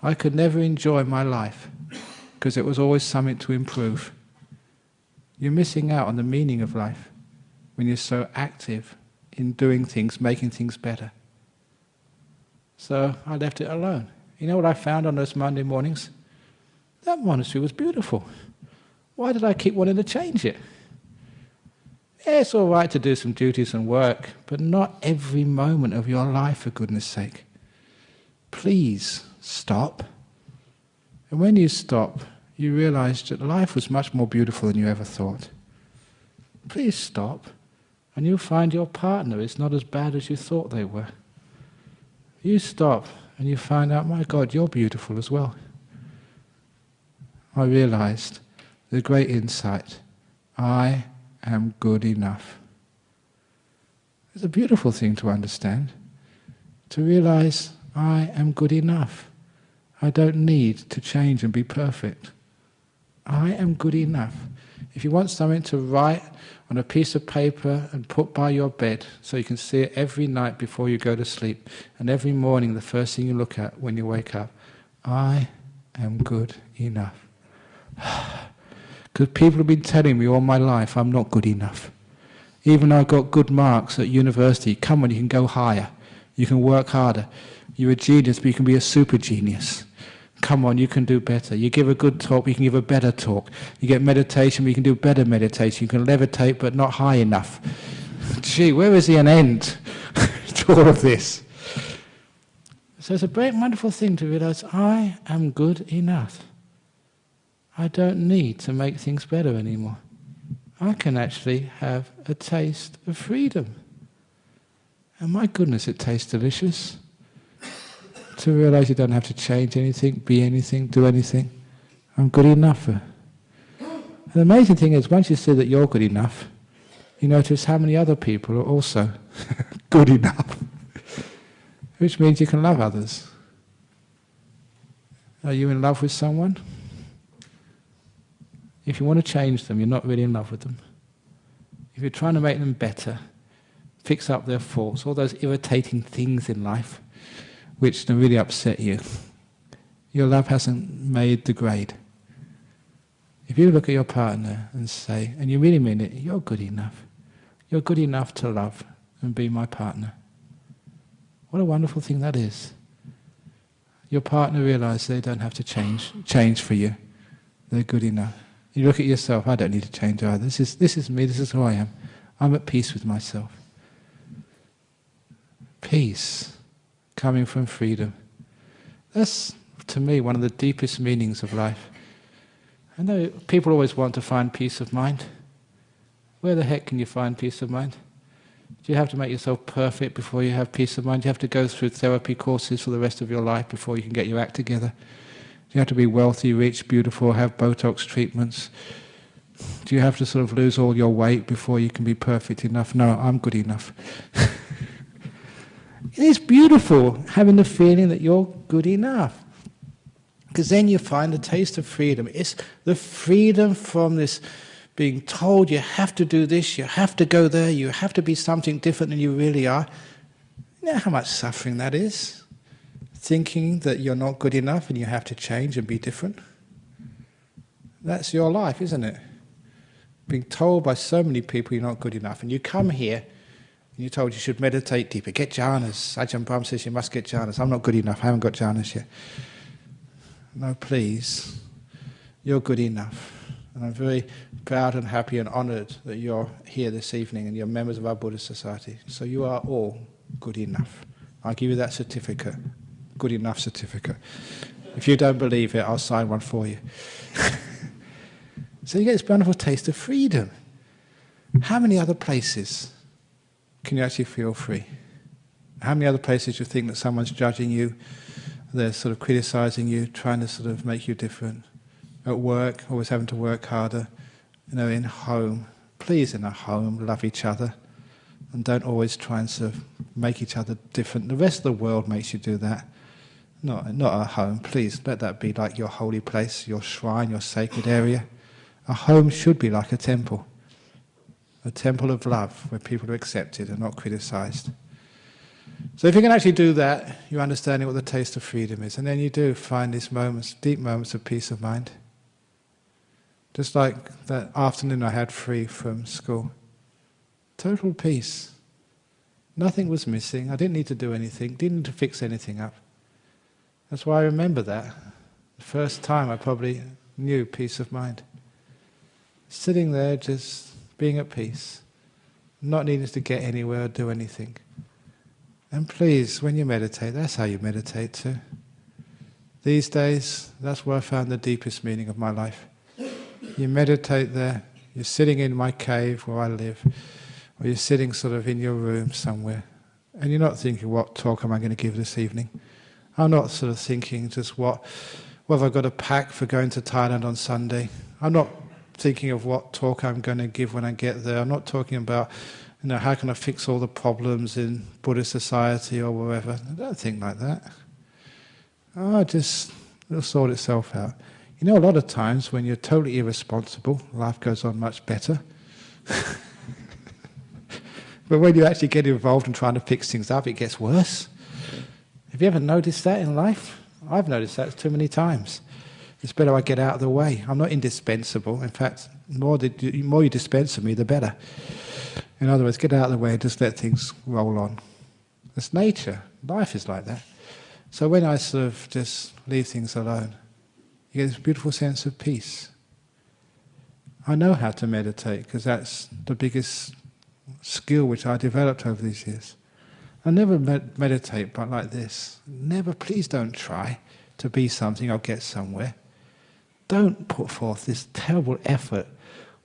I could never enjoy my life because it was always something to improve. You're missing out on the meaning of life when you're so active in doing things, making things better. So I left it alone. You know what I found on those Monday mornings? That monastery was beautiful. Why did I keep wanting to change it? Yeah, it's all right to do some duties and work, but not every moment of your life, for goodness sake. Please stop. And when you stop, you realize that life was much more beautiful than you ever thought. Please stop, and you'll find your partner is not as bad as you thought they were. You stop, and you find out, my God, you're beautiful as well. I realized the great insight, I am good enough. It's a beautiful thing to understand, to realize I am good enough. I don't need to change and be perfect. I am good enough. If you want something to write on a piece of paper and put by your bed so you can see it every night before you go to sleep, and every morning the first thing you look at when you wake up, I am good enough. Because people have been telling me all my life I'm not good enough. Even though I got good marks at university, come on, you can go higher. You can work harder. You're a genius, but you can be a super genius. Come on, you can do better. You give a good talk, but you can give a better talk. You get meditation, but you can do better meditation. You can levitate, but not high enough. Gee, where is an end to all of this? So it's a great, wonderful thing to realize I am good enough. I don't need to make things better anymore. I can actually have a taste of freedom. And my goodness, it tastes delicious. To realize you don't have to change anything, be anything, do anything. I'm good enough. And the amazing thing is, once you see that you're good enough, you notice how many other people are also good enough. Which means you can love others. Are you in love with someone? If you want to change them, you're not really in love with them. If you're trying to make them better, fix up their faults, all those irritating things in life which really upset you, your love hasn't made the grade. If you look at your partner and say, and you really mean it, you're good enough. You're good enough to love and be my partner. What a wonderful thing that is. Your partner realizes they don't have to change for you. They're good enough. You look at yourself, I don't need to change either. This is me, this is who I am. I'm at peace with myself. Peace, coming from freedom. That's, to me, one of the deepest meanings of life. I know people always want to find peace of mind. Where the heck can you find peace of mind? Do you have to make yourself perfect before you have peace of mind? Do you have to go through therapy courses for the rest of your life before you can get your act together? Do you have to be wealthy, rich, beautiful, have Botox treatments? Do you have to sort of lose all your weight before you can be perfect enough? No, I'm good enough. It's beautiful having the feeling that you're good enough. Because then you find the taste of freedom. It's the freedom from this being told you have to do this, you have to go there, you have to be something different than you really are. You know how much suffering that is? Thinking that you're not good enough and you have to change and be different. That's your life, isn't it? Being told by so many people you're not good enough. And you come here and you're told you should meditate deeper. Get jhanas. Ajahn Brahm says you must get jhanas. I'm not good enough. I haven't got jhanas yet. No, please. You're good enough. And I'm very proud and happy and honoured that you're here this evening and you're members of our Buddhist society. So you are all good enough. I'll give you that certificate. Good enough certificate. If you don't believe it, I'll sign one for you. So you get this wonderful taste of freedom. How many other places can you actually feel free? How many other places you think that someone's judging you, they're sort of criticising you, trying to sort of make you different? At work, always having to work harder. In home. Please, in a home, love each other. And don't always try and sort of make each other different. The rest of the world makes you do that. Not at home. Please, let that be like your holy place, your shrine, your sacred area. A home should be like a temple of love, where people are accepted and not criticised. So if you can actually do that, you're understanding what the taste of freedom is. And then you do find these moments, deep moments of peace of mind. Just like that afternoon I had free from school. Total peace. Nothing was missing. I didn't need to do anything, didn't need to fix anything up. That's why I remember that. The first time I probably knew peace of mind. Sitting there just being at peace, not needing to get anywhere or do anything. And please, when you meditate, that's how you meditate too. These days, that's where I found the deepest meaning of my life. You meditate there, you're sitting in my cave where I live, or you're sitting sort of in your room somewhere, and you're not thinking, what talk am I going to give this evening? I'm not sort of thinking just what have I got to pack for going to Thailand on Sunday? I'm not thinking of what talk I'm going to give when I get there. I'm not talking about, how can I fix all the problems in Buddhist society or wherever. I don't think like that. It'll sort itself out. A lot of times when you're totally irresponsible, life goes on much better. But when you actually get involved in trying to fix things up, it gets worse. Have you ever noticed that in life? I've noticed that too many times. It's better I get out of the way. I'm not indispensable. In fact, the more you dispense of me, the better. In other words, get out of the way and just let things roll on. It's nature. Life is like that. So when I sort of just leave things alone, you get this beautiful sense of peace. I know how to meditate because that's the biggest skill which I developed over these years. I never meditate but like this. Never, please don't try to be something or get somewhere. Don't put forth this terrible effort.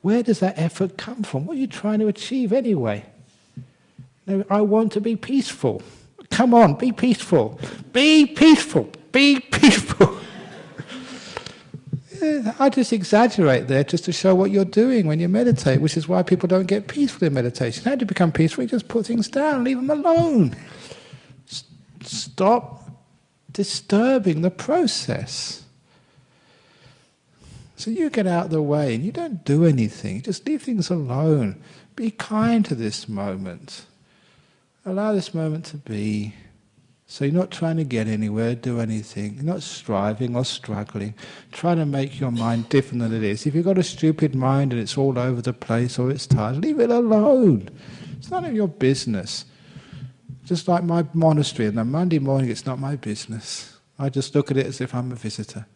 Where does that effort come from? What are you trying to achieve anyway? I want to be peaceful. Come on, be peaceful. Be peaceful. Be peaceful. I just exaggerate there just to show what you're doing when you meditate, which is why people don't get peaceful in meditation. How do you become peaceful? You just put things down, leave them alone. Stop disturbing the process. So you get out of the way and you don't do anything. You just leave things alone. Be kind to this moment. Allow this moment to be. So you're not trying to get anywhere, do anything. You're not striving or struggling, trying to make your mind different than it is. If you've got a stupid mind and it's all over the place or it's tired, leave it alone. It's none of your business. Just like my monastery, and on Monday morning it's not my business. I just look at it as if I'm a visitor.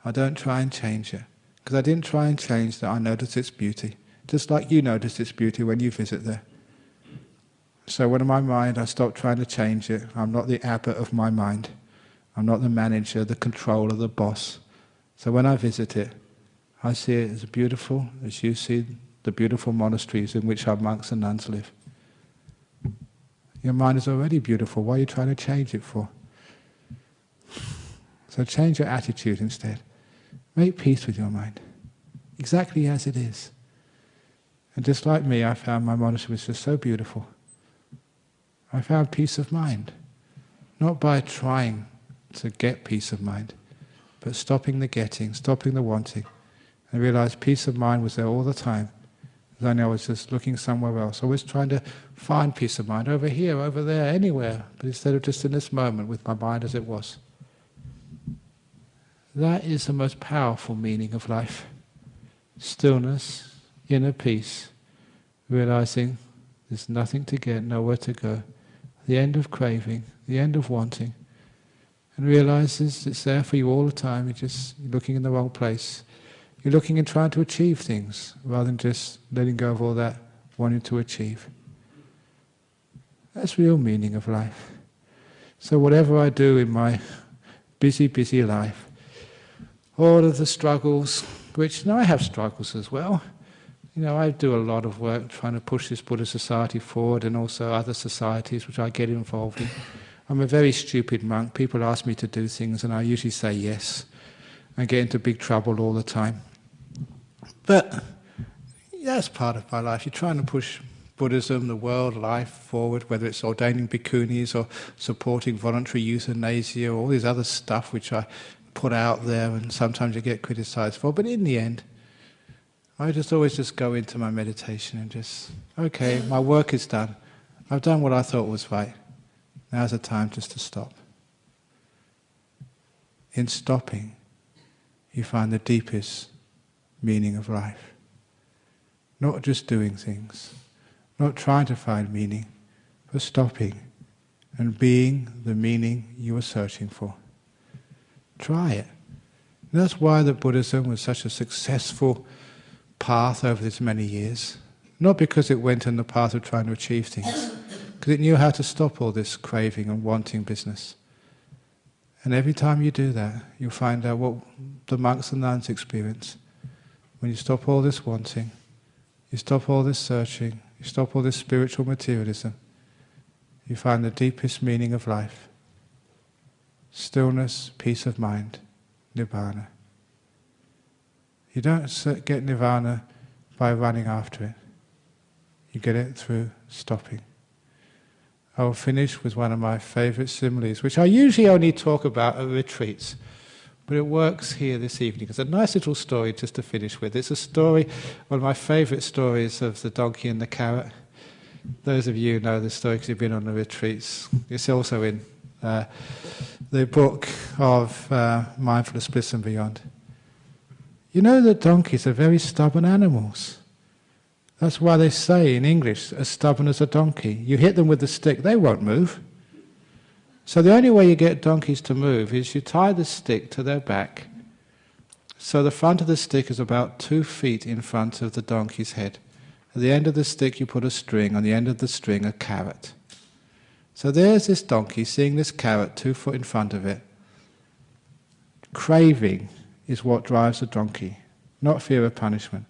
I don't try and change it. Because I didn't try and change that, I notice its beauty. Just like you notice its beauty when you visit there. So when in my mind I stop trying to change it, I'm not the abbot of my mind. I'm not the manager, the controller, the boss. So when I visit it, I see it as beautiful as you see the beautiful monasteries in which our monks and nuns live. Your mind is already beautiful, why are you trying to change it for? So change your attitude instead. Make peace with your mind, exactly as it is. And just like me, I found my monastery was just so beautiful. I found peace of mind, not by trying to get peace of mind, but stopping the getting, stopping the wanting, and realized peace of mind was there all the time. Only I was just looking somewhere else, always trying to find peace of mind over here, over there, anywhere, but instead of just in this moment with my mind as it was. That is the most powerful meaning of life. Stillness, inner peace, realizing there's nothing to get, nowhere to go. The end of craving, the end of wanting, and realizes it's there for you all the time. You're looking in the wrong place. You're looking and trying to achieve things rather than just letting go of all that wanting to achieve. That's real meaning of life. So whatever I do in my busy, busy life, all of the struggles, which I have struggles as well. I do a lot of work trying to push this Buddhist society forward and also other societies which I get involved in. I'm a very stupid monk. People ask me to do things and I usually say yes. I get into big trouble all the time. But that's part of my life. You're trying to push Buddhism, the world, life forward, whether it's ordaining bhikkhunis or supporting voluntary euthanasia or all this other stuff which I put out there and sometimes you get criticized for. But in the end, I always just go into my meditation and just, okay, my work is done. I've done what I thought was right. Now's the time just to stop. In stopping, you find the deepest meaning of life. Not just doing things, not trying to find meaning, but stopping and being the meaning you were searching for. Try it. And that's why the Buddhism was such a successful path over this many years. Not because it went on the path of trying to achieve things, because it knew how to stop all this craving and wanting business. And every time you do that, you'll find out what the monks and nuns experience. When you stop all this wanting, you stop all this searching, you stop all this spiritual materialism, you find the deepest meaning of life. Stillness, peace of mind, nibbana. You don't get nirvana by running after it. You get it through stopping. I will finish with one of my favourite similes, which I usually only talk about at retreats, but it works here this evening. It's a nice little story just to finish with. It's a story, one of my favourite stories of the donkey and the carrot. Those of you who know the story because you've been on the retreats. It's also in the book of Mindfulness, Bliss and Beyond. You know that donkeys are very stubborn animals. That's why they say in English, as stubborn as a donkey. You hit them with a stick, they won't move. So the only way you get donkeys to move is you tie the stick to their back. So the front of the stick is about 2 feet in front of the donkey's head. At the end of the stick you put a string, on the end of the string a carrot. So there's this donkey seeing this carrot 2 foot in front of it. Craving is what drives the donkey, not fear of punishment.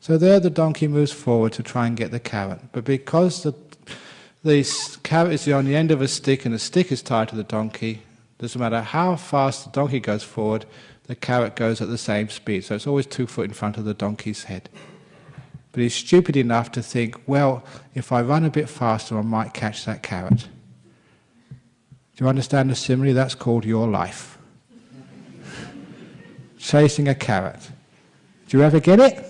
So there the donkey moves forward to try and get the carrot. But because the carrot is on the end of a stick and the stick is tied to the donkey, doesn't matter how fast the donkey goes forward, the carrot goes at the same speed. So it's always 2 foot in front of the donkey's head. But he's stupid enough to think, well, if I run a bit faster I might catch that carrot. Do you understand the simile? That's called your life. Chasing a carrot. Do you ever get it?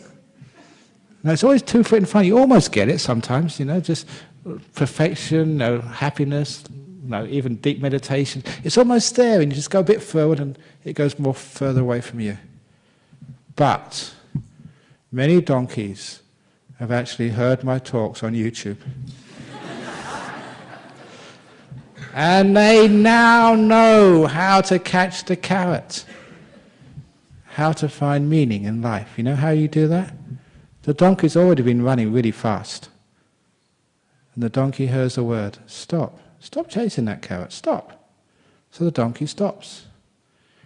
No, it's always 2 foot in front. You almost get it sometimes, just perfection, happiness, even deep meditation. It's almost there, and you just go a bit forward and it goes more further away from you. But many donkeys have actually heard my talks on YouTube. And they now know how to catch the carrot, how to find meaning in life. You know how you do that? The donkey's already been running really fast. And the donkey hears a word, stop. Stop chasing that carrot, stop. So the donkey stops.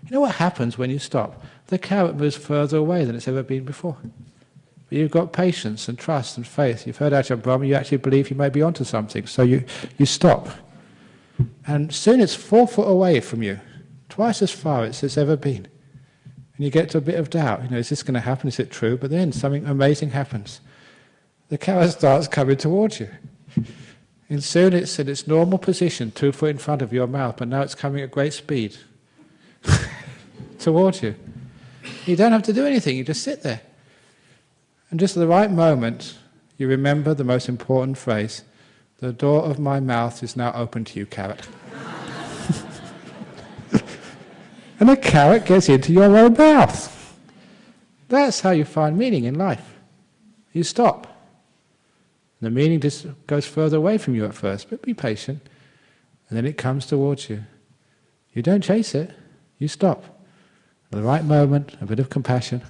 You know what happens when you stop? The carrot moves further away than it's ever been before. But you've got patience and trust and faith. You've heard Ajahn Brahm, you actually believe you may be onto something. So you stop. And soon it's 4 foot away from you, twice as far as it's ever been. And you get to a bit of doubt, is this going to happen, is it true? But then something amazing happens. The carrot starts coming towards you. And soon it's in its normal position, 2 foot in front of your mouth, but now it's coming at great speed towards you. You don't have to do anything, you just sit there. And just at the right moment, you remember the most important phrase, the door of my mouth is now open to you, carrot. And the carrot gets into your own mouth. That's how you find meaning in life. You stop. The meaning just goes further away from you at first, but be patient. And then it comes towards you. You don't chase it, you stop. At the right moment, a bit of compassion.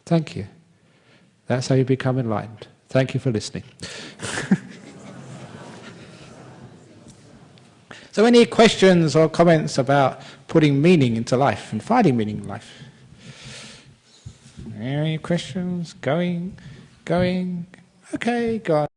Thank you. That's how you become enlightened. Thank you for listening. So any questions or comments about putting meaning into life and finding meaning in life? Any questions? Going? Okay, go on.